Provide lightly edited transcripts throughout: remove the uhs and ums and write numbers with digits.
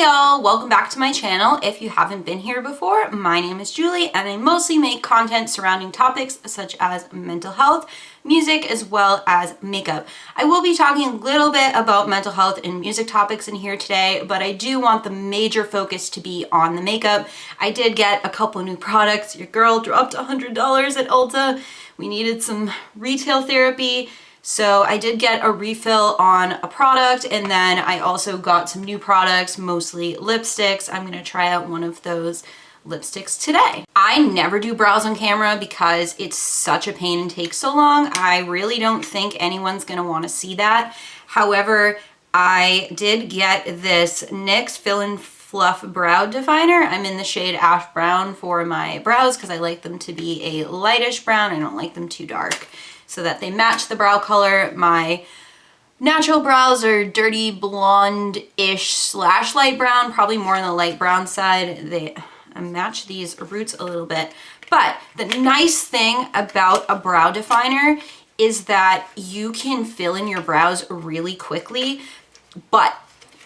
y'all, welcome back to my channel. If you haven't been here before, my name is Julie and I mostly make content surrounding topics such as mental health, music, as well as makeup. I will be talking a little bit about mental health and music topics in here today, but I do want the major focus to be on the makeup. I did get a couple new products. Your girl dropped $100 at Ulta. We needed some retail therapy. So I did get a refill on a product, and then I also got some new products, mostly lipsticks. I'm gonna try out one of those lipsticks today. I never do brows on camera because it's such a pain and takes so long. I really don't think anyone's gonna wanna see that. However, I did get this NYX Fill and Fluff Brow Definer. I'm in the shade Ash Brown for my brows because I like them to be a lightish brown. I don't like them too dark, so that they match the brow color. My natural brows are dirty blonde-ish slash light brown, probably more on the light brown side. They match these roots a little bit. But the nice thing about a brow definer is that you can fill in your brows really quickly. But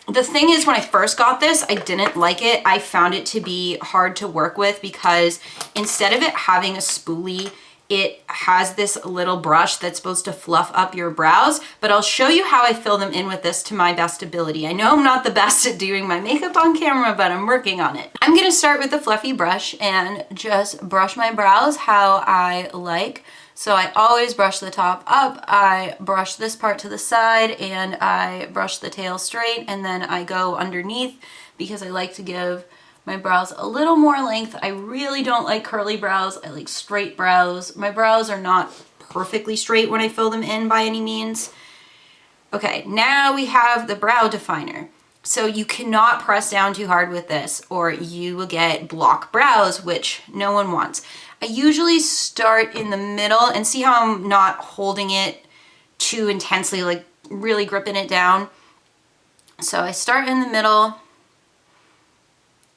the thing is, when I first got this, I didn't like it. I found it to be hard to work with because instead of it having a spoolie, it has this little brush that's supposed to fluff up your brows, but I'll show you how I fill them in with this to my best ability. I know I'm not the best at doing my makeup on camera, but I'm working on it. I'm gonna start with the fluffy brush and just brush my brows how I like. So I always brush the top up, I brush this part to the side, and I brush the tail straight, and then I go underneath because I like to give my brows a little more length. I really don't like curly brows. I like straight brows. My brows are not perfectly straight when I fill them in by any means. Okay, now we have the brow definer. So you cannot press down too hard with this or you will get block brows, which no one wants. I usually start in the middle, and see how I'm not holding it too intensely, like really gripping it down. So I start in the middle,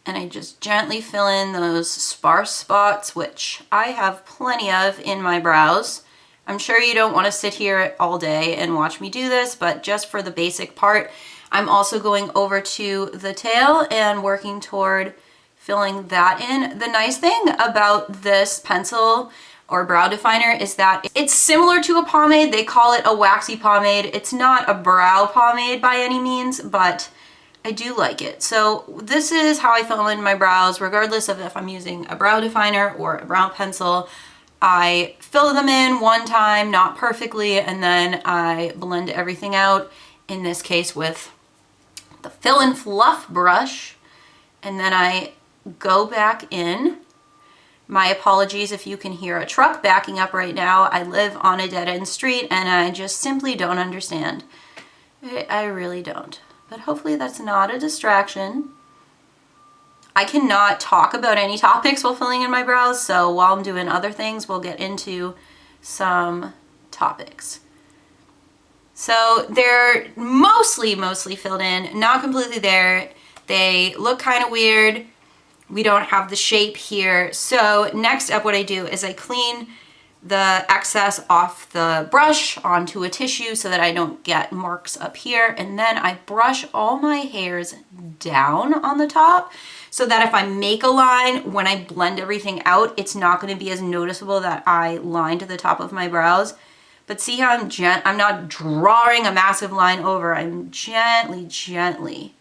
and I just gently fill in those sparse spots, which I have plenty of in my brows. I'm sure you don't want to sit here all day and watch me do this, but just for the basic part, I'm also going over to the tail and working toward filling that in. The nice thing about this pencil or brow definer is that it's similar to a pomade. They call it a waxy pomade. It's not a brow pomade by any means, but I do like it. So this is how I fill in my brows, regardless of if I'm using a brow definer or a brow pencil. I fill them in one time, not perfectly, and then I blend everything out, in this case with the Fill and Fluff brush, and then I go back in. My apologies if you can hear a truck backing up right now. I live on a dead-end street and I just simply don't understand. I really don't. But hopefully that's not a distraction. I cannot talk about any topics while filling in my brows, so while I'm doing other things, we'll get into some topics. So they're mostly filled in, not completely there. They look kind of weird. We don't have the shape here. So next up, what I do is I clean the excess off the brush onto a tissue so that I don't get marks up here, and then I brush all my hairs down on the top so that if I make a line, when I blend everything out, it's not going to be as noticeable that I lined the top of my brows. But see how I'm not drawing a massive line over. I'm gently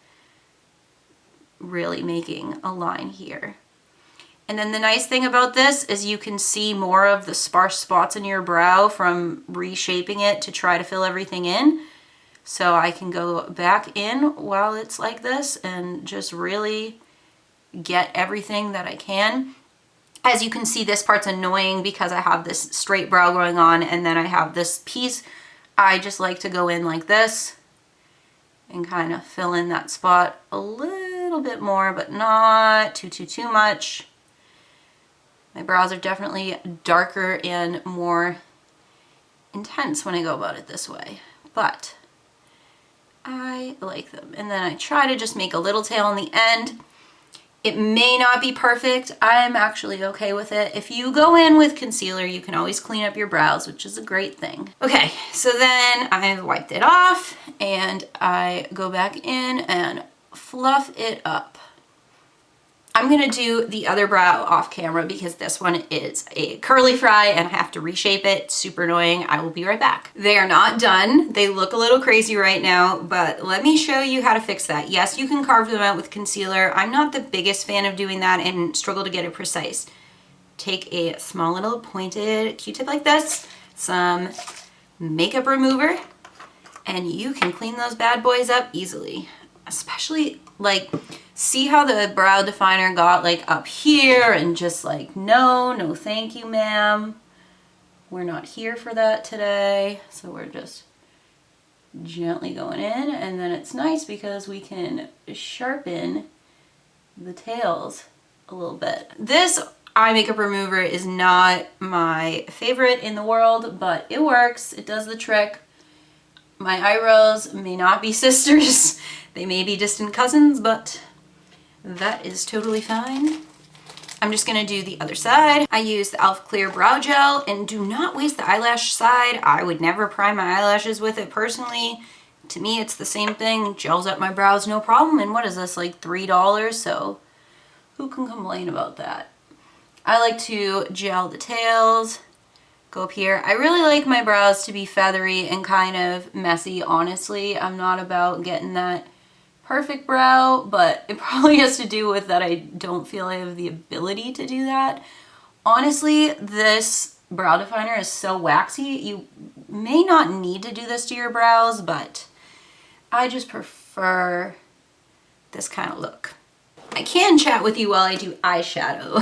really making a line here. And then the nice thing about this is you can see more of the sparse spots in your brow from reshaping it to try to fill everything in. So I can go back in while it's like this and just really get everything that I can. As you can see, this part's annoying because I have this straight brow going on and then I have this piece. I just like to go in like this and kind of fill in that spot a little bit more, but not too much. My brows are definitely darker and more intense when I go about it this way, but I like them. And then I try to just make a little tail on the end. It may not be perfect. I'm actually okay with it. If you go in with concealer, you can always clean up your brows, which is a great thing. Okay, so then I wiped it off and I go back in and fluff it up. I'm gonna do the other brow off camera because this one is a curly fry and I have to reshape it. Super annoying. I will be right back. They are not done. They look a little crazy right now, but let me show you how to fix that. Yes, you can carve them out with concealer. I'm not the biggest fan of doing that and struggle to get it precise. Take a small little pointed Q-tip like this, some makeup remover, and you can clean those bad boys up easily. Especially, like, see how the brow definer got like up here and just like, no thank you, ma'am. We're not here for that today. So we're just gently going in, and then it's nice because we can sharpen the tails a little bit. This eye makeup remover is not my favorite in the world, but it works. It does the trick. My eyebrows may not be sisters. They may be distant cousins, but that is totally fine. I'm just gonna do the other side. I use the e.l.f. Clear Brow Gel, and do not waste the eyelash side. I would never prime my eyelashes with it personally. To me, it's the same thing. Gels up my brows, no problem. And what is this, like $3? So who can complain about that? I like to gel the tails, go up here. I really like my brows to be feathery and kind of messy, honestly. I'm not about getting that perfect brow, but it probably has to do with that I don't feel I have the ability to do that. Honestly, this brow definer is so waxy. You may not need to do this to your brows, but I just prefer this kind of look. I can chat with you while I do eyeshadow.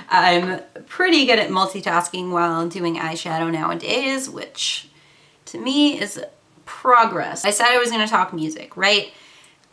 I'm pretty good at multitasking while doing eyeshadow nowadays, which to me is progress. I said I was going to talk music, right?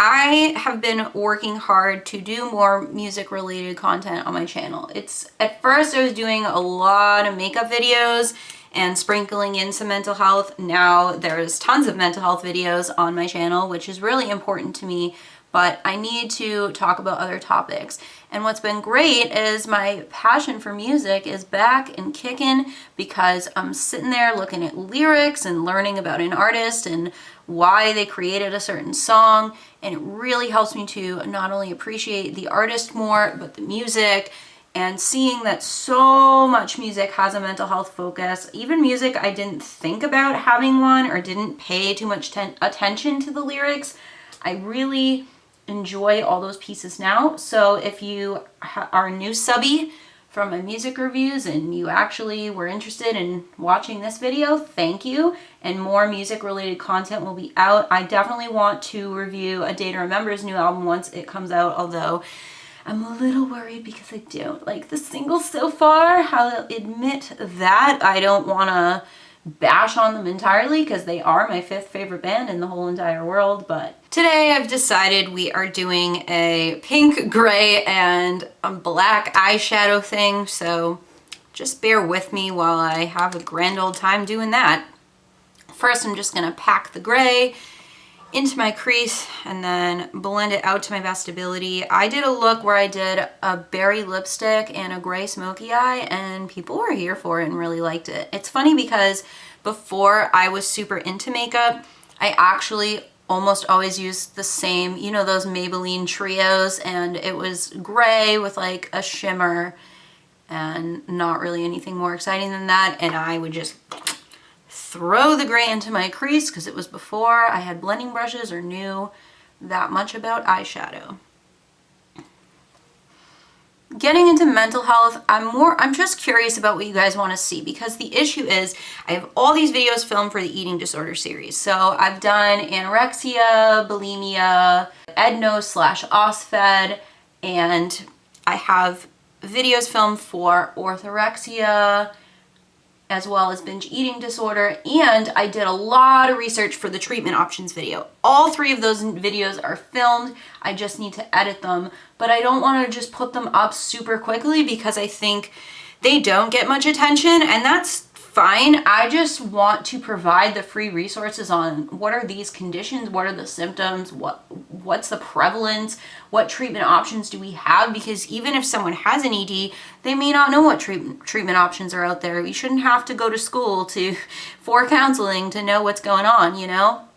I have been working hard to do more music related content on my channel. At first I was doing a lot of makeup videos and sprinkling in some mental health. Now there's tons of mental health videos on my channel, which is really important to me, but I need to talk about other topics. And what's been great is my passion for music is back and kicking because I'm sitting there looking at lyrics and learning about an artist and why they created a certain song. And it really helps me to not only appreciate the artist more, but the music, and seeing that so much music has a mental health focus. Even music I didn't think about having one or didn't pay too much attention to the lyrics. I really enjoy all those pieces now. So if you are a new subby from my music reviews and you actually were interested in watching this video, thank you. And more music related content will be out. I definitely want to review A Day to Remember's new album once it comes out, although I'm a little worried because I don't like the singles so far. I'll admit that. I don't want to bash on them entirely because they are my 5th favorite band in the whole entire world, but today I've decided we are doing a pink, gray, and a black eyeshadow thing, so just bear with me while I have a grand old time doing that. First, I'm just gonna pack the gray into my crease and then blend it out to my best ability. I did a look where I did a berry lipstick and a gray smoky eye, and people were here for it and really liked it. It's funny because before I was super into makeup, I actually almost always used the same, you know, those Maybelline trios, and it was gray with like a shimmer and not really anything more exciting than that. And I would just throw the gray into my crease because it was before I had blending brushes or knew that much about eyeshadow. Getting into mental health, I'm just curious about what you guys want to see, because the issue is I have all these videos filmed for the eating disorder series. So I've done anorexia, bulimia, edno/OSFED, and I have videos filmed for orthorexia, as well as binge eating disorder, and I did a lot of research for the treatment options video. All 3 of those videos are filmed. I just need to edit them, but I don't want to just put them up super quickly because I think they don't get much attention, and that's fine. I just want to provide the free resources on what are these conditions, what are the symptoms, what's the prevalence, what treatment options do we have, because even if someone has an ED, they may not know what treatment options are out there. You shouldn't have to go to school for counseling to know what's going on, you know?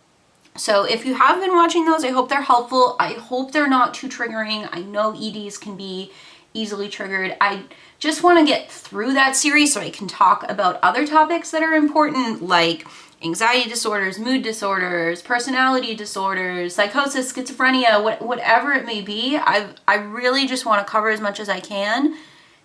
So if you have been watching those, I hope they're helpful. I hope they're not too triggering. I know EDs can be easily triggered. I just want to get through that series so I can talk about other topics that are important, like anxiety disorders, mood disorders, personality disorders, psychosis, schizophrenia, whatever it may be. I really just want to cover as much as I can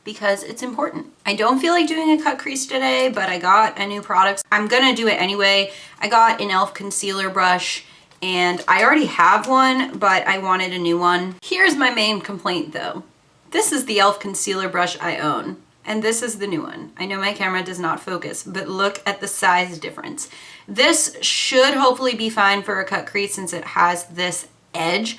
because it's important. I don't feel like doing a cut crease today, but I got a new product. I'm gonna do it anyway. I got an e.l.f. concealer brush and I already have one, but I wanted a new one. Here's my main complaint though. This is the e.l.f. concealer brush I own, and this is the new one. I know my camera does not focus, but look at the size difference. This should hopefully be fine for a cut crease since it has this edge,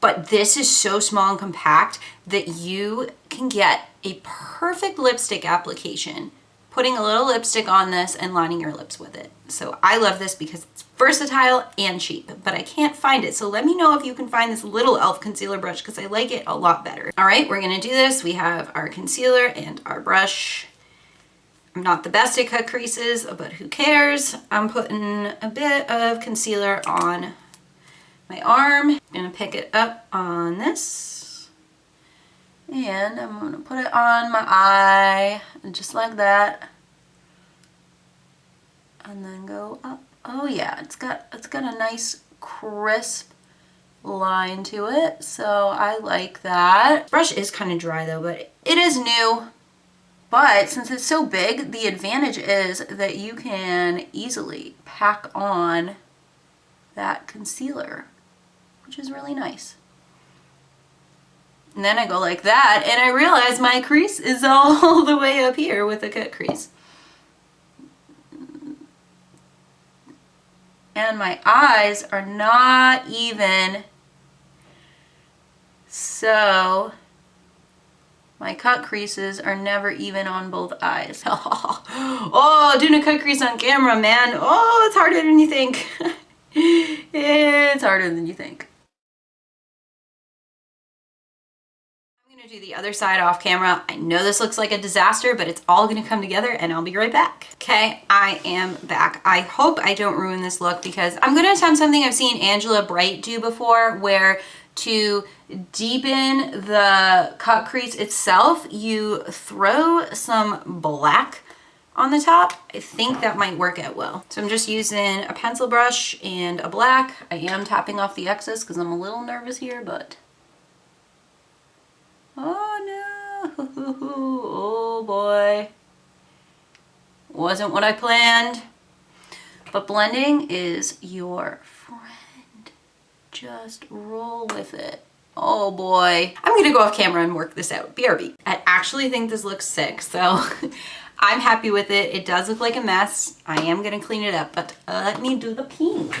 but this is so small and compact that you can get a perfect lipstick application, putting a little lipstick on this and lining your lips with it. So I love this because it's versatile and cheap, but I can't find it. So let me know if you can find this little e.l.f. concealer brush because I like it a lot better. All right, we're gonna do this. We have our concealer and our brush. I'm not the best at cut creases, but who cares? I'm putting a bit of concealer on my arm. I'm gonna pick it up on this and I'm gonna put it on my eye just like that and then go up. Oh yeah, it's got a nice crisp line to it, so I like that. Brush is kind of dry though, but it is new. But since it's so big, the advantage is that you can easily pack on that concealer, which is really nice. And then I go like that, and I realize my crease is all the way up here with a cut crease. And my eyes are not even, so my cut creases are never even on both eyes. Oh, doing a cut crease on camera, man. Oh, it's harder than you think. It's harder than you think. I'm gonna do the other side off camera. I know this looks like a disaster, but it's all gonna come together and I'll be right back. Okay, I am back. I hope I don't ruin this look because I'm gonna attempt something I've seen Angela Bright do before, where to deepen the cut crease itself, you throw some black on the top. I think that might work out well. So I'm just using a pencil brush and a black. I am tapping off the excess because I'm a little nervous here, but oh no, oh boy. Wasn't what I planned. But blending is your friend. Just roll with it. Oh boy. I'm gonna go off camera and work this out. BRB. I actually think this looks sick, so I'm happy with it. It does look like a mess. I am gonna clean it up, but let me do the pink.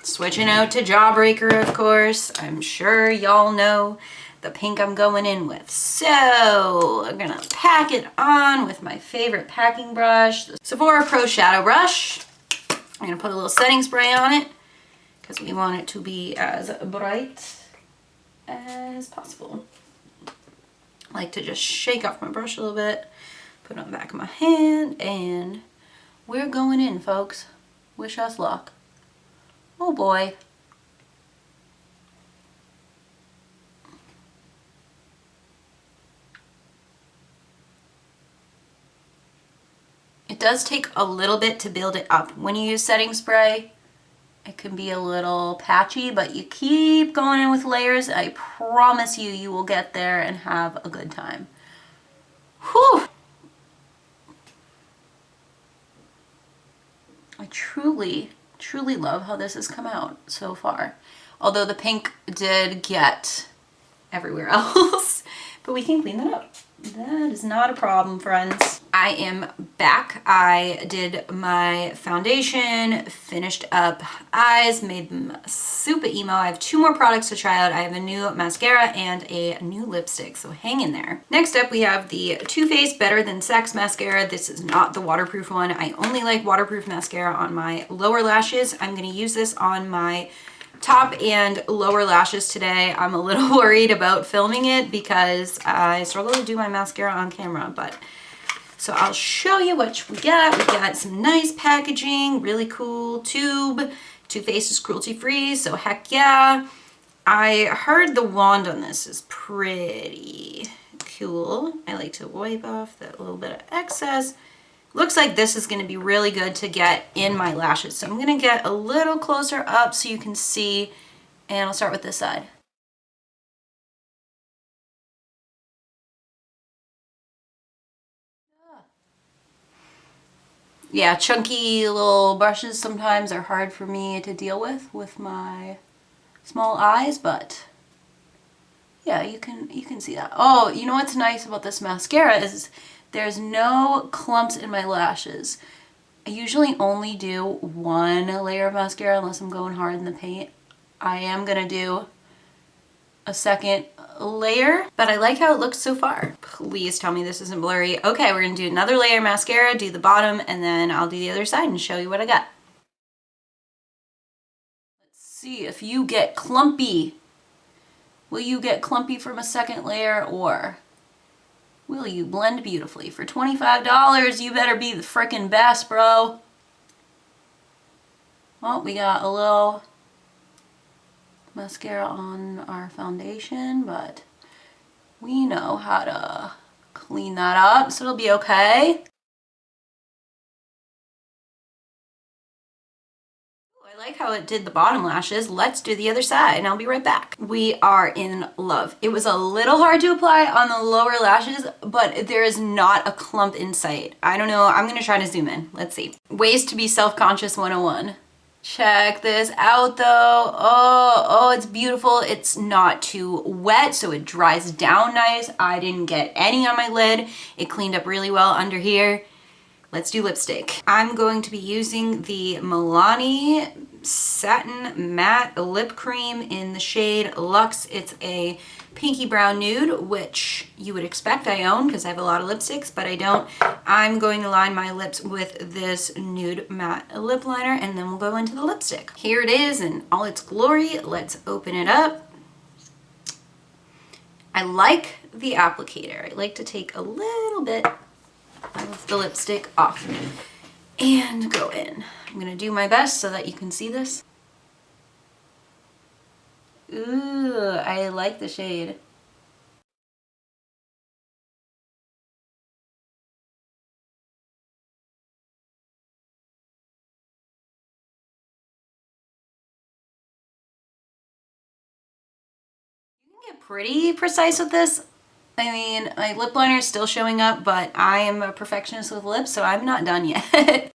Switching out to Jawbreaker, of course. I'm sure y'all know the pink I'm going in with. So I'm gonna pack it on with my favorite packing brush, the Sephora Pro Shadow Brush. I'm gonna put a little setting spray on it because we want it to be as bright as possible. I like to just shake off my brush a little bit, put it on the back of my hand, and we're going in, folks. Wish us luck. Oh boy. It does take a little bit to build it up. When you use setting spray, it can be a little patchy, but you keep going in with layers. I promise you, you will get there and have a good time. Whew! I truly, truly love how this has come out so far. Although the pink did get everywhere else, but we can clean that up. That is not a problem, friends. I am back. I did my foundation, finished up eyes, made them super emo. I have 2 more products to try out. I have a new mascara and a new lipstick, so hang in there. Next up, we have the Too Faced Better Than Sex mascara. This is not the waterproof one. I only like waterproof mascara on my lower lashes. I'm gonna use this on my top and lower lashes today. I'm a little worried about filming it because I struggle to do my mascara on camera, but So I'll show you what we got. We got some nice packaging, really cool tube. Too Faced is cruelty free, so heck yeah. I heard the wand on this is pretty cool. I like to wipe off that little bit of excess. Looks like this is going to be really good to get in my lashes. So I'm going to get a little closer up so you can see, and I'll start with this side. Yeah, chunky little brushes sometimes are hard for me to deal with my small eyes, but yeah, you can see that. Oh, you know what's nice about this mascara is there's no clumps in my lashes. I usually only do one layer of mascara unless I'm going hard in the paint. I am gonna do a second layer, but I like how it looks so far. Please tell me this isn't blurry. Okay, we're gonna do another layer of mascara, do the bottom, and then I'll do the other side and show you what I got. Let's see if you get clumpy. Will you get clumpy from a second layer, or will you blend beautifully? For $25, you better be the frickin' best, bro. Well, we got a little mascara on our foundation, but we know how to clean that up, so it'll be okay. I like how it did the bottom lashes. Let's do the other side and I'll be right back. We are in love. It was a little hard to apply on the lower lashes, but there is not a clump in sight. I don't know. I'm going to try to zoom in. Let's see. Ways to be self-conscious 101. Check this out though. Oh, it's beautiful. It's not too wet, so it dries down nice. I didn't get any on my lid. It cleaned up really well under here. Let's do lipstick. I'm going to be using the Milani Satin Matte Lip Cream in the shade Luxe. It's a pinky brown nude, which you would expect I own because I have a lot of lipsticks, but I don't. I'm going to line my lips with this nude matte lip liner, and then we'll go into the lipstick. Here it is in all its glory. Let's open it up. I like the applicator. I like to take a little bit of the lipstick off and go in. I'm gonna do my best so that you can see this. Ooh, I like the shade. You can get pretty precise with this. I mean, my lip liner is still showing up, but I am a perfectionist with lips, so I'm not done yet.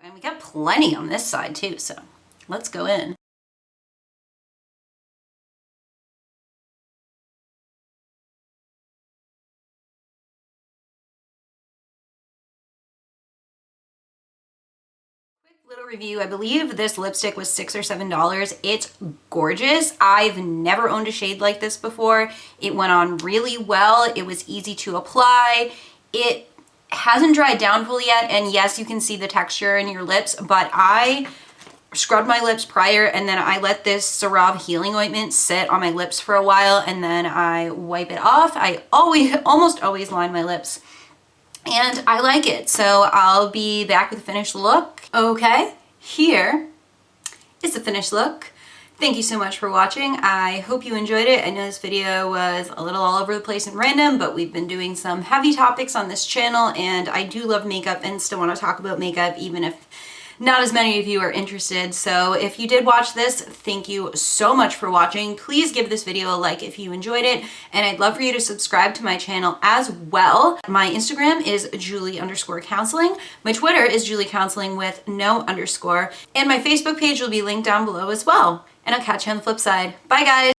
And we got plenty on this side too, so let's go in. Quick little review. I believe this lipstick was $6 or $7. It's gorgeous. I've never owned a shade like this before. It went on really well. It was easy to apply. It hasn't dried down fully yet, and yes, you can see the texture in your lips, but I scrubbed my lips prior, and then I let this CeraVe healing ointment sit on my lips for a while, and then I wipe it off. I almost always line my lips, and I like it. So I'll be back with a finished look. Okay, here is the finished look. Thank you so much for watching. I hope you enjoyed it. I know this video was a little all over the place and random, but we've been doing some heavy topics on this channel, and I do love makeup and still want to talk about makeup even if not as many of you are interested. So if you did watch this, thank you so much for watching. Please give this video a like if you enjoyed it, and I'd love for you to subscribe to my channel as well. My Instagram is Julie_counseling. My Twitter is Julie Counseling with no underscore, and my Facebook page will be linked down below as well. And I'll catch you on the flip side. Bye guys!